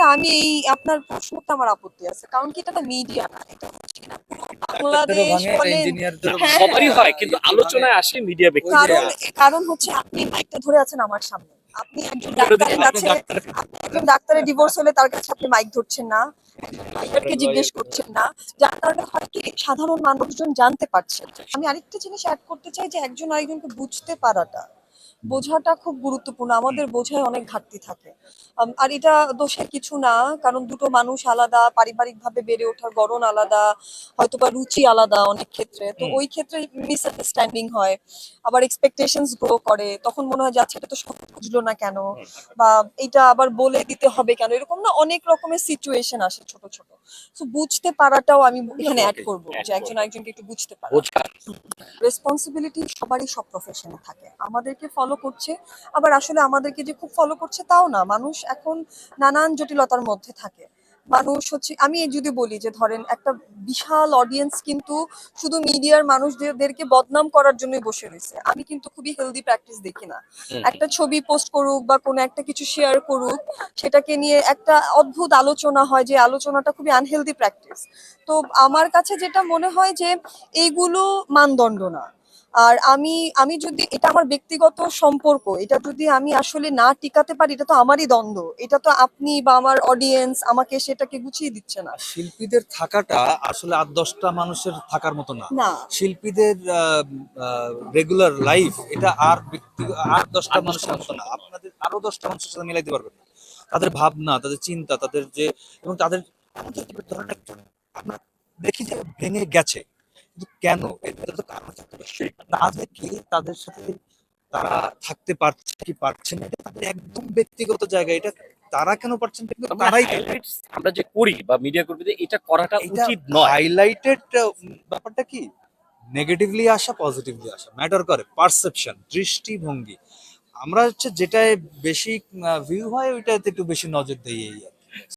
না, আমি এই আপনার প্রশ্নটা আমার আপত্তি আছে, কারণ কি এটা মিডিয়া না, এটা হচ্ছে কিনা পুরো ডাক্তারদেরও বাংলাদেশ ভাঙে, বলেন। ইঞ্জিনিয়ারদেরও হ্যাঁ, ভাঙে, সবারই হয়, কিন্তু আলোচনায় আসে মিডিয়া ব্যক্তি। কারণ কারণ হচ্ছে আপনি মাইকটা ধরে আছেন আমার সামনে, আপনি একজন ডাক্তারের কাছে, আপনি একজন ডাক্তারের ডিভোর্স হলে তার কাছে আপনি মাইক ধরছেন না, লয়ারকে জিজ্ঞেস করছেন না, যার কারণে হয় কি সাধারণ মানুষজন জানতে পারছেন। আমি আরেকটা জিনিস অ্যাড করতে চাই যে একজন আরেকজনকে বুঝতে পারাটা, বোঝাটা খুব গুরুত্বপূর্ণ। আমাদের বোঝায় অনেক ঘাটতি থাকে। আর এটা দোষের কিছু না, কারণ দুটো মানুষ আলাদা, পারিবারিকভাবে বেড়ে ওঠার গড়ন আলাদা, হয়তোবা রুচি আলাদা অনেক ক্ষেত্রে। তো ওই ক্ষেত্রে মিসআন্ডারস্ট্যান্ডিং হয়, আবার এক্সপেকটেশনস গ্রো করে। তখন মনে হয় যাচ্ছে এটা তো সত্যি বুঝলো না কেন, বা এটা আবার বলে দিতে হবে কেন, এরকম না অনেক রকমের সিচুয়েশন আসে ছোট ছোট। তো বুঝতে পারাটাও আমি এখানে অ্যাড করবো, যে একজন আরেকজনকে একটু বুঝতে পারা। বোঝা। রেসপন্সিবিলিটি সবারই সব প্রফেশনে থাকে, আমাদেরকে ফলো করছে, আবার আসলে আমাদেরকে যে খুব ফলো করছে তাও না। মানুষ এখন নানান জটিলতার মধ্যে থাকে। মানুষ হচ্ছে, আমি যদি বলি যে ধরেন একটা বিশাল অডিয়েন্স কিন্তু শুধু মিডিয়ার মানুষদেরকে বদনাম করার জন্যই বসে রয়েছে, আমি কিন্তু খুবই হেলদি প্র্যাকটিস দেখি না। একটা ছবি পোস্ট করুক বা কোনো একটা কিছু শেয়ার করুক, সেটাকে নিয়ে একটা অদ্ভুত আলোচনা হয়, যে আলোচনাটা খুবই আনহেলদি প্র্যাকটিস। তো আমার কাছে যেটা মনে হয় যে এইগুলো মানদণ্ড না। আর আমি আমি যদি এটা আমার ব্যক্তিগত সম্পর্ক, এটা যদি আমি আসলে না টিকাতে পারি, এটা তো আমারই দ্বন্দ্ব, এটা তো আপনি বা আমার অডিয়েন্স আমাকে সেটাকে গুছিয়ে দিচ্ছে না। শিল্পীদের থাকাটা আসলে ৮-১০টা মানুষের থাকার মতো না। না, শিল্পীদের রেগুলার লাইফ এটা আর ব্যক্তি ৮-১০টা মানুষের মতো না। আপনাদের আরো 10টা মানুষের সাথে মিলাইতে পারবেন না। তাদের ভাবনা, তাদের চিন্তা, তাদের যে এবং তাদের আমাদের ধরেন একজন আমরা দেখি যে ভেঙে গেছে, কিন্তু কেন? এর ভেতরে তো কারণ থাকতে পারে। না দেখে তাদের সাথে তারা থাকতে পারছে কি পারছে না, এটা তাদের একদম ব্যক্তিগত জায়গা। এটা তারা কেন পারছেন না, কিন্তু তারাই হাইলাইটস আমরা যে করি বা মিডিয়া কর্মীদের, এটা করাটা এটা উচিত নয়। হাইলাইটেড ব্যাপারটা কি নেগেটিভলি আসা পজিটিভলি আসা ম্যাটার করে, পারসেপশন, দৃষ্টিভঙ্গি। আমরা হচ্ছে যেটায় বেশি ভিউ হয় ওইটাতে একটু বেশি নজর দিই, এই আর কি।